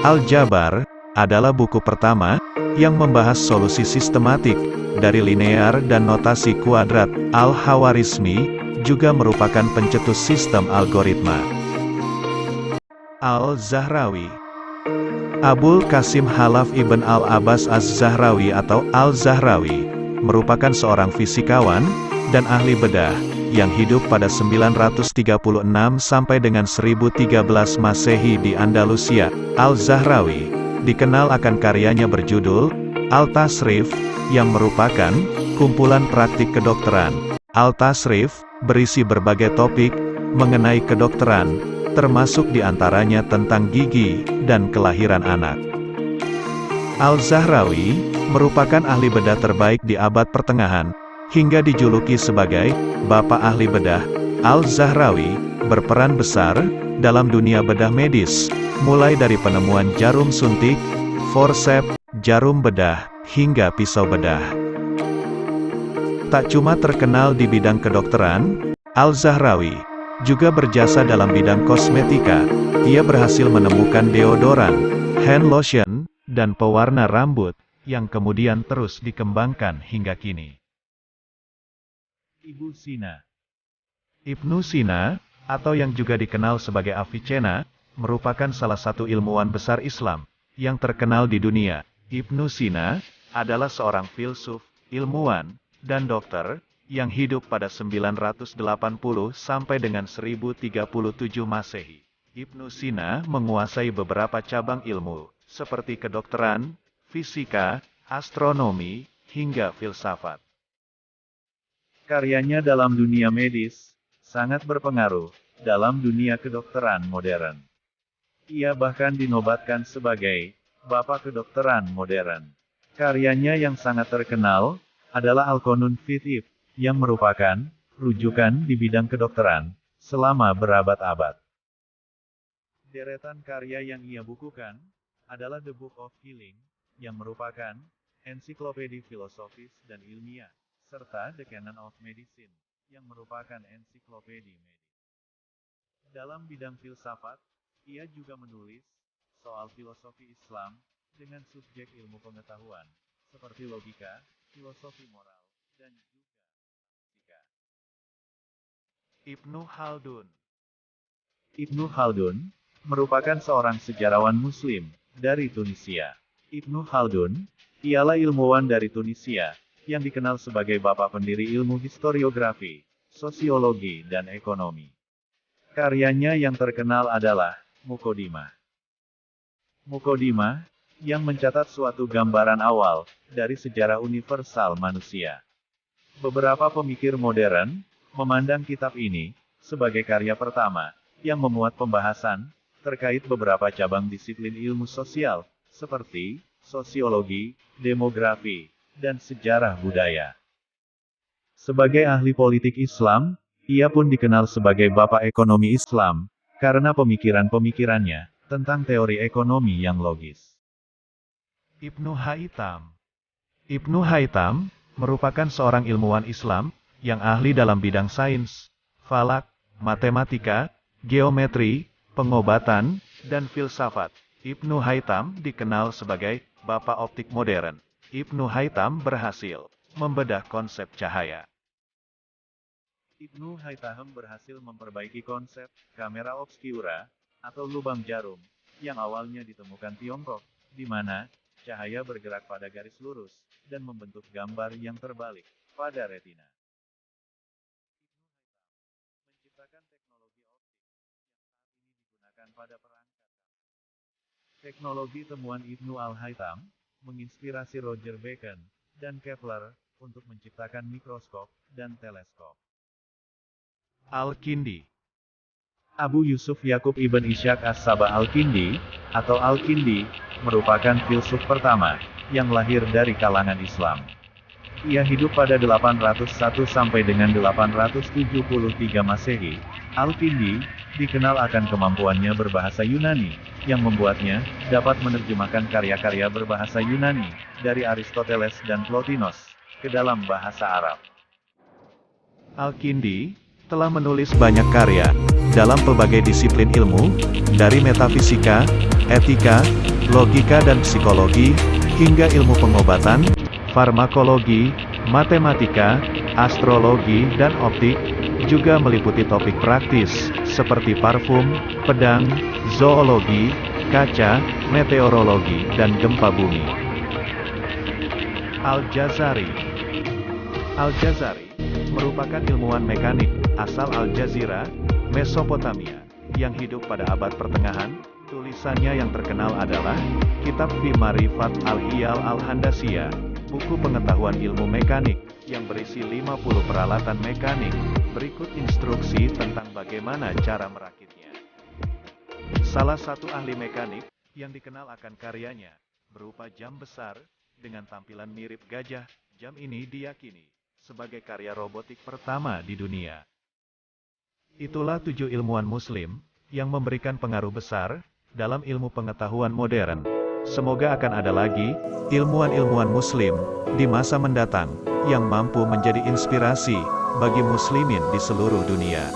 Al-Jabar adalah buku pertama yang membahas solusi sistematik dari linear dan notasi kuadrat. Al-Khawarizmi juga merupakan pencetus sistem algoritma. Al-Zahrawi. Abul Qasim Khalaf ibn al-Abbas az-Zahrawi atau Al-Zahrawi merupakan seorang fisikawan dan ahli bedah yang hidup pada 936 sampai dengan 1013 Masehi di Andalusia. Al-Zahrawi dikenal akan karyanya berjudul Al-Tasrif, yang merupakan kumpulan praktik kedokteran. Al-Tasrif berisi berbagai topik mengenai kedokteran, termasuk diantaranya tentang gigi dan kelahiran anak. Al-Zahrawi merupakan ahli bedah terbaik di abad pertengahan, hingga dijuluki sebagai Bapak Ahli Bedah. Al-Zahrawi berperan besar dalam dunia bedah medis, mulai dari penemuan jarum suntik, forceps, jarum bedah, hingga pisau bedah. Tak cuma terkenal di bidang kedokteran, Al-Zahrawi juga berjasa dalam bidang kosmetika. Ia berhasil menemukan deodoran, hand lotion, dan pewarna rambut, yang kemudian terus dikembangkan hingga kini. Ibnu Sina. Ibnu Sina, atau yang juga dikenal sebagai Avicenna, merupakan salah satu ilmuwan besar Islam yang terkenal di dunia. Ibnu Sina adalah seorang filsuf, ilmuwan, dan dokter yang hidup pada 980 sampai dengan 1037 Masehi. Ibnu Sina menguasai beberapa cabang ilmu, seperti kedokteran, fisika, astronomi, hingga filsafat. Karyanya dalam dunia medis sangat berpengaruh dalam dunia kedokteran modern. Ia bahkan dinobatkan sebagai Bapak Kedokteran Modern. Karyanya yang sangat terkenal adalah Al-Qanun fi Tibb, yang merupakan rujukan di bidang kedokteran selama berabad-abad. Deretan karya yang ia bukukan adalah The Book of Healing, yang merupakan ensiklopedi filosofis dan ilmiah, serta The Canon of Medicine, yang merupakan ensiklopedi medis. Dalam bidang filsafat, ia juga menulis soal filosofi Islam dengan subjek ilmu pengetahuan, seperti logika, filosofi moral, dan juga fisika. Ibnu Khaldun. Ibnu Khaldun merupakan seorang sejarawan Muslim dari Tunisia. Ibnu Khaldun ialah ilmuwan dari Tunisia yang dikenal sebagai bapak pendiri ilmu historiografi, sosiologi, dan ekonomi. Karyanya yang terkenal adalah Muqaddimah. Muqaddimah yang mencatat suatu gambaran awal dari sejarah universal manusia. Beberapa pemikir modern memandang kitab ini sebagai karya pertama yang memuat pembahasan terkait beberapa cabang disiplin ilmu sosial, seperti sosiologi, demografi, dan sejarah budaya. Sebagai ahli politik Islam, ia pun dikenal sebagai Bapak Ekonomi Islam, karena pemikiran-pemikirannya tentang teori ekonomi yang logis. Ibnu Haytham. Ibnu Haytham merupakan seorang ilmuwan Islam yang ahli dalam bidang sains, falak, matematika, geometri, pengobatan, dan filsafat. Ibnu Haytham dikenal sebagai Bapak Optik Modern. Ibnu Haytham berhasil membedah konsep cahaya. Ibnu Haytham berhasil memperbaiki konsep kamera obscura atau lubang jarum yang awalnya ditemukan Tiongkok, di mana cahaya bergerak pada garis lurus dan membentuk gambar yang terbalik pada retina. Menciptakan teknologi optik yang saat ini digunakan pada perangkat. Teknologi temuan Ibnu Al-Haytham menginspirasi Roger Bacon dan Kepler untuk menciptakan mikroskop dan teleskop. Al-Kindi. Abu Yusuf Yakub ibn Ishaq as-Saba Al-Kindi, atau Al-Kindi, merupakan filsuf pertama yang lahir dari kalangan Islam. Ia hidup pada 801 sampai dengan 873 Masehi. Al-Kindi dikenal akan kemampuannya berbahasa Yunani, yang membuatnya dapat menerjemahkan karya-karya berbahasa Yunani dari Aristoteles dan Plotinus ke dalam bahasa Arab. Al-Kindi telah menulis banyak karya dalam berbagai disiplin ilmu, dari metafisika, etika, logika dan psikologi, hingga ilmu pengobatan, farmakologi, matematika, astrologi dan optik, juga meliputi topik praktis, seperti parfum, pedang, zoologi, kaca, meteorologi, dan gempa bumi. Al-Jazari merupakan ilmuwan mekanik, asal Al-Jazira, Mesopotamia, yang hidup pada abad pertengahan. Tulisannya yang terkenal adalah Kitab Fi Ma'rifat Al-Hiyal Al-Handasiyah, buku pengetahuan ilmu mekanik, yang berisi 50 peralatan mekanik. Berikut instruksi tentang bagaimana cara merakitnya. Salah satu ahli mekanik, yang dikenal akan karyanya, berupa jam besar, dengan tampilan mirip gajah. Jam ini diyakini sebagai karya robotik pertama di dunia. Itulah 7 ilmuwan muslim, yang memberikan pengaruh besar, dalam ilmu pengetahuan modern. Semoga akan ada lagi, ilmuwan-ilmuwan muslim, di masa mendatang, yang mampu menjadi inspirasi, bagi muslimin di seluruh dunia.